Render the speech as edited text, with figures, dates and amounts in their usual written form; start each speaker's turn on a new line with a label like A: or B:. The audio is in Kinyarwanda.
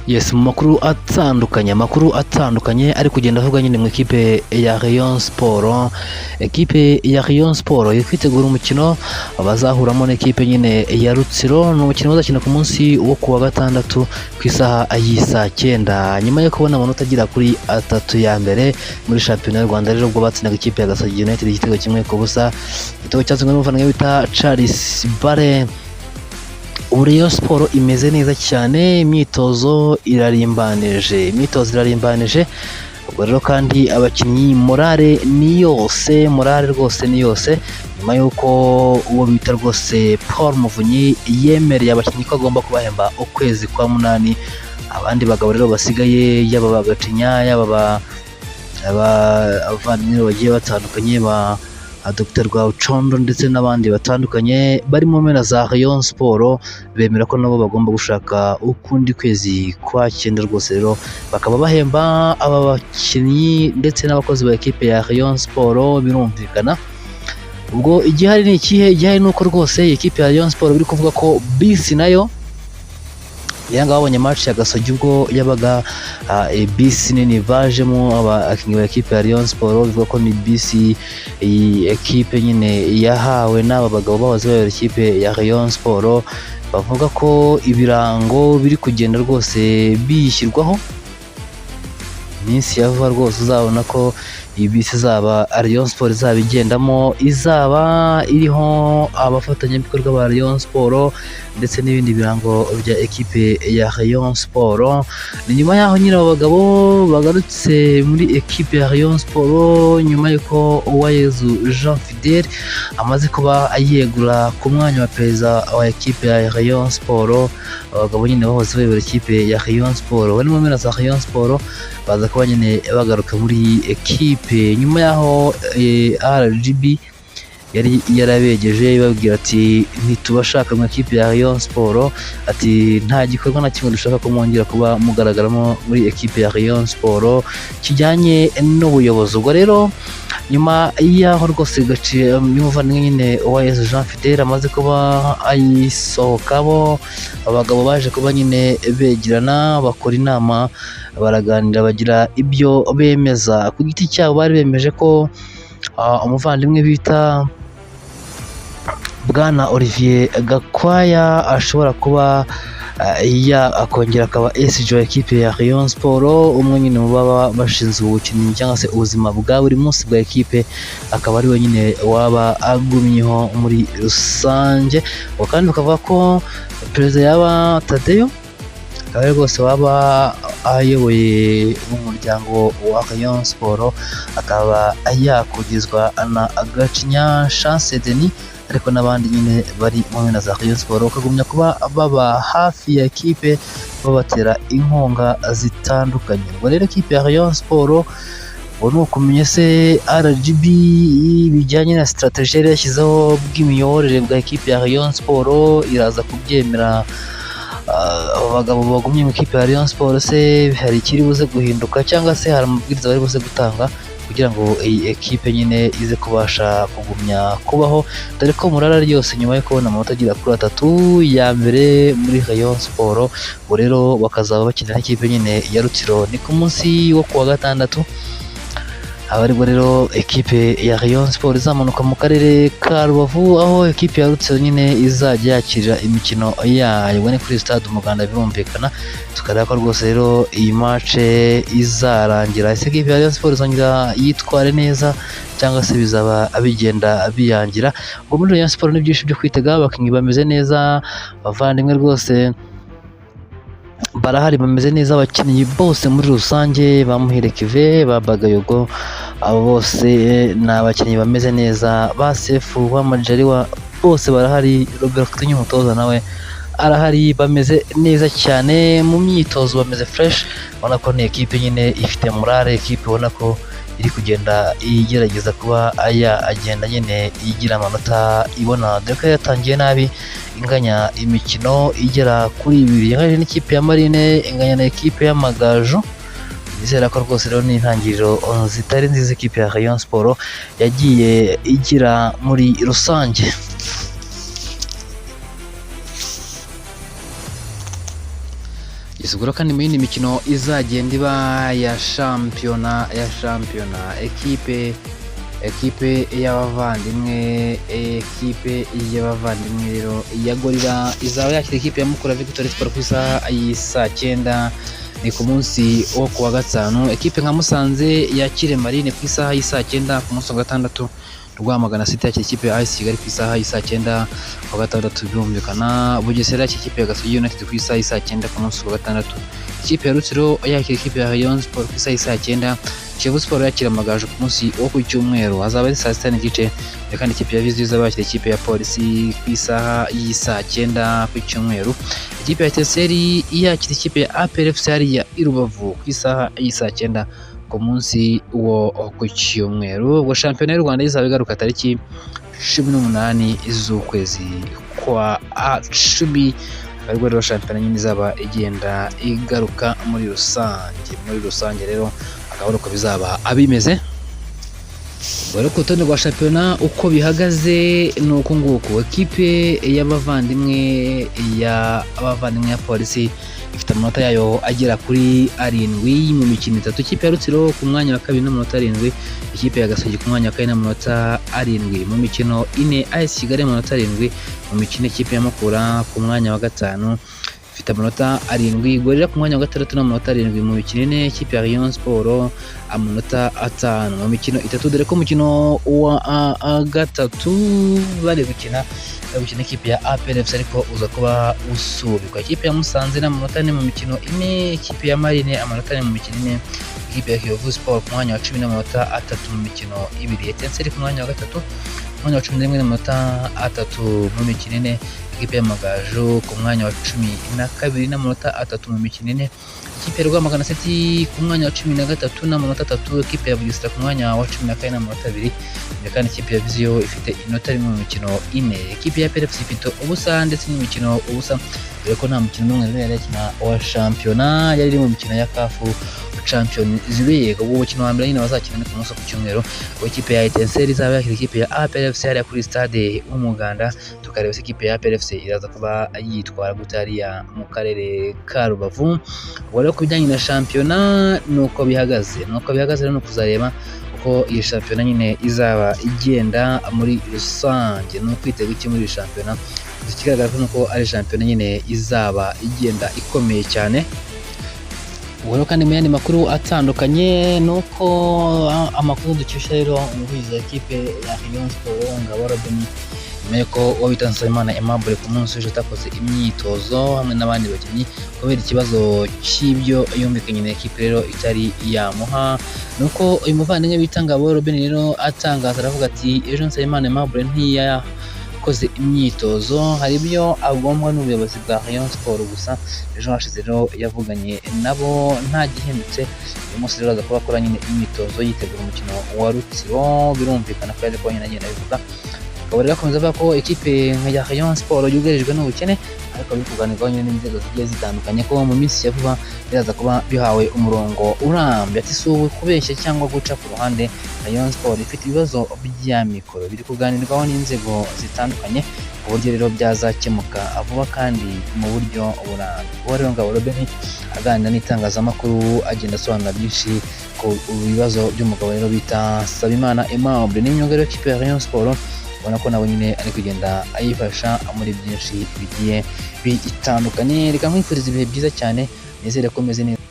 A: Yes, mu makuru atandukanye ari kugenda avuga nyine mu ikipe ya Rayon Sport. Ekipe ya Rayon Sport iri kwitegura umukino bazahuramo n'ikipe nyine ya Rutsiro. Ni umukino bazakina ku munsi wo kuwa gatandatu ku isaha y'isa 9 nyuma yo kubona amanota agira kuri atatu ya mbere muri shampiyona y'u Rwanda. Rero ubwo batsindaga ikipe ya Gasogi United igitego kimwe ku busa, igitego cyatsinzwe n'umuvandimwe bita Charles Bare. Ubu Rayon Sport imeze neza cyane, imyitozo irarimbanije, ubwo rero kandi abakinnyi morale rwose ni yose nyuma y'uko uwo bita rwose Paul Muvunyi yemereye abakinnyi ko agomba kubahemba ukwezi kwa munani. Abandi bagabo rero basigaye yaba Bagacinya yaba abavandimwe bagiye batandukanye ba Dr Rwaucondo ndetse n'abandi batandukanye bari mu mpera za Rayon Sport bemera ko nabo bagomba gushaka ukundi kwezi kwa 9 rwose. Rero bakaba bahemba aba bakinnyi ndetse n'abakozi ba ekipe ya Rayon Sport birumvikana. Ubwo igihari ni ikihe? Igihari nuko rwose ekipe ya Rayon Sport biri kuvuga ko bisi nayo yanga babonye match ya Gasogi ubwo yabaga bisi nini bajemo abakinnyi ba ekipe ya Rayon Sport. Bivuga ko ni bisi ekipe nyine yahawe n'aba bagabo bahoze bayobora ekipe ya Rayon Sport. Bavuga ko ibirango biri kugenda rwose bishyirwaho iminsi ya vuba rwose. Uzabona ko iyi bisi izaba Rayon Sport izaba igendamo, izaba iriho abafatanyabikorwa ba Rayon Sport ndetse n'ibindi birango bya ekipe ya Rayon Sport. Ni nyuma yaho nyine abo bagabo bagarutse muri ekipe ya Rayon Sport nyuma y'uko Uwayezu Jean Fidel amaze kuba yegura ku mwanya wa perezida wa ekipe ya Rayon Sport. Abagabo nyine bahoze bayobora ekipe ya Rayon Sport bari mu mpera za Rayon Sport baza kuba nyine bagaruka muri ekipe nyuma yaho RGB yari yarabegeje babwira ati ntitubashaka mu ekipe ya Rayon Sport, ati nta gikorwa na kimwe dushaka ko mwongera kuba mugaragaramo muri ekipe ya Rayon Sport kijyanye n'ubuyobozi. Ubwo rero nyuma y'aho rwose gaciye y'umuvandimwe nyine Uwayezu Jean Fidel amaze kuba ayisohokamo, abagabo baje kuba nyine begerana bakora inama baraganira bagira ibyo bemeza ku giti cyabo. Bari bemeje ko umuvandimwe bita Bwana Olivier Gakwaya ashobora kuba akongera akaba SG wa ekipe ya Rayon Sport, umwe nyine mu baba bashinzwe ubukinnyi cyangwa se ubuzima bwa buri munsi bwa ekipe, akaba ari we nyine waba agumyeho muri rusange. Kandi ukavuga ko perezida yaba Tadeyo akaba rwose waba ayoboye umuryango wa Rayon Sport, akaba yakugizwa na Gacinya Chance Denis ariko n'abandi nyine bari mu mpera za Rayon Sport bakagumya kuba baba hafi ya ekipe babatera inkunga zitandukanye. Ubwo rero ekipe ya Rayon Sport ubu ni ukumenya se RGB bijyanye na strategy yari yashyizeho bw'imiyoborere bwa ekipe ya Rayon Sport iraza kubyemera. Abagabo bagumye mu ikipe ya Rayon Sport se hari ikiri buze guhinduka cyangwa se hari amabwiriza bari buze gutanga kugira ngo iyi ekipe nyine ize kubasha kugumya kubaho, dore ko murara ryose nyuma yo kubona amanota agira kuri atatu ya mbere muri Rayon Sport. Ubu rero bakazaba bakinira ikipe nyine ya Rutsiro ni ku munsi wo kuwa gatandatu. Abaribwo rero ekipe ya Rayon Sport izamanuka mu karere ka Rubavu aho ekipe ya Rutsiro nyine izajya yakira imikino yayo ni kuri stade Umuganda. Birumvikana tukareba ko rwose rero iyi match izarangira ese ekipe ya Rayon Sport izongera yitware neza cyangwa se bizaba bigenda biyangira. Ubwo muri Rayon Sport ni byinshi byo kwitega, abakinnyi bameze neza, bavandimwe rwose barahari bameze neza, abakinnyi bose muri rusange ba Muhire Kive ba Bagayogo abo bose ni abakinnyi bameze neza, ba Sefu ba Majaliwa bose barahari, Robert umutoza nawe arahari, bameze neza cyane mu myitozo, bameze fresh. Ubona ko ni ekipe nyine ifite morale, ekipe ubona ko iri kugenda igerageza kuba agenda nyine igira amanota ibona, dore ko yatangiye nabi inganya imikino igera kuri 2, yanganye n'ikipe ya Marine, inganya na ekipe y'Amagaju. Nizera ko rwose rero ni intangiriro zitari nziza ekipe ya Rayon Sport yagiye igira muri rusange. Isugura kandi mu yindi mikino izagenda iba ya shampiyona ekipe y'abavandimwe rero ya Gorilla izaba yakira ikipe ya Mukura Victory Sport ku isaha y'isa 9 ni ku munsi wo kuwa gatanu. Ekipe nka Musanze yakire Marine ku isaha y'isa 9 ku munsi wa gatandatu. Rwamagana City yakira ikipe ya AS Kigali ku isaha y'isa 9 ku gatandatu birumvikana. Bugesera yakira ikipe ya Gasogi United ku isaha y'isa 9 ku munsi wa gatandatu. Ikipe ya Rutsiro yakira ikipe ya Rayon Sport ku isaha y'isa 9. Kiyovu Sport yakira Amagaju ku munsi wo ku cyumweru hazaba ari saa 6 n'igice. Kandi ikipe ya Viziyo izaba yakira ikipe ya Polisi ku isaha y'isa 9 ku cyumweru. Ikipe ya Etincelle yakira ikipe ya APR FC hariya i Rubavu ku isaha y'isa 9 ku munsi wo ku cyumweru. Ubwo shampiyona y'u Rwanda izaba igaruka tariki 18 z'ukwezi kwa 10. Ariko rero shampiyona nyine izaba igenda igaruka muri rusange rero akaba uko bizaba abimeze. Bari ku rutonde rwa shampiyona uko bihagaze ni uko nguko. Ekipe y'abavandimwe ya Polisi ifite amanota yayo agera kuri 7 mu mikino 3. Ikipe ya Rutsiro ku mwanya wa 2 n'amanota 7. Ikipe ya Gasogi ku mwanya wa 4 n'amanota 7 mu mikino 4. AS Kigali amanota 7 mu mikino. Ikipe ya Mukura ku mwanya wa 5 ifite amanota 7. Gorilla ku mwanya wa 6 n'amanota 7 mu mikino 4. Ikipe ya Rayon Sport amanota 5 mu mikino 3. Dore ko umukino wa gatatu bari gukina ikipe ya APR FC ariko uza kuba usubikwa. Ikipe ya Musanze n'amanota 4 mu mikino 4. Ikipe ya Marine amanota 4 mu mikino 4. Ikipe ya Kiyovu Sport ku mwanya wa 10 n'amanota 3 mu mikino 2. Etincelle ku mwanya wa 3 mwanya wa 11 n'amanota 3 mu mikino 4. Ikipe ya Amagaju ku mwanya wa 12 n'amanota 3 mu mikino 4. Ikipe ya Rwamagana City ku mwanya wa 13 n'amanota 3. Ikipe ya Bugesera ku mwanya wa 14 n'amanota 2. Kandi ikipe ya Viziyo ifite inota 1 mu mikino 4. Ikipe ya PFC ifite ubusa ndetse n'imikino ubusa. Dore ko nta mukino n'umwe yari yakina wa shampiyona, yari iri mu mikino ya CAF Champions League. Ubwo umukino wa mbere nyine bazakina ku munsi ku cyumweru. Ikipe ya Etincelle izaba yakira ikipe ya APR FC hariya kuri stade Umuganda. Tukareba ikipe ya APR FC iraza kuba yitwara gutariya mu karere ka Rubavu. Ubwo rero ku bijyanye na shampiyona nuko bihagaze rero no kuzareba uko iyi shampiyona nyine izaba igenda muri rusange. No kwitega iki muri shampiyona, ikigaragara nuko ari shampiyona nyine izaba igenda ikomeye cyane. Ubwo kandi mu yandi makuru atandukanye nuko amakuru dukesha rero umuvugizi w'ikipe ya Rayon Sport Ngabo Robin nyuma ko wabita Nsabimana Aimable ku munsi w'ejo atakoze imyitozo hamwe n'abandi bakinnyi kubera ikibazo cy'ibyo yumvikanye na ekipe rero itari yamuha. Nuko uyu muvandimwe bita Ngabo Robin rero atangaza aravuga ati ejo Nsabimana Aimable ntiyakoze imyitozo, hari ibyo agomba n'ubuyobozi bwa Rayon Sport. Gusa ejo hashize rero yavuganye nabo nta gihindutse. Uyu munsi rero aza kuba akora nyine imyitozo yitegura umukino wa Rutsiro. Birumvikana ko yaje kuba nyine agenda abivuga. Akaba rero akomeza avuga ko ikipe ya Rayon Sport yugarijwe n'ubukene, ariko biri kuganirwaho nyine n'inzego zigiye zitandukanye ko mu minsi ya vuba biraza kuba bihawe umurongo urambye. Ati si kubeshya cyangwa guca ku ruhande, Rayon Sport ifite ibibazo by'amikoro biri kuganirwaho n'inzego zitandukanye ku buryo rero byazakemuka vuba kandi mu buryo burambye. Uwo rero Ngabo Robin aganira n'itangazamakuru agenda asobanura byinshi ku bibazo by'umugabo rero bita Nsabimana Aimable n'imyuga y'ikipe ya Rayon Sport. Ubona ko nawe nyine ari kugenda ayifasha muri byinshi bigiye bitandukanye. Reka nkwifuriza ibihe byiza cyane, nizere ko umeze neza.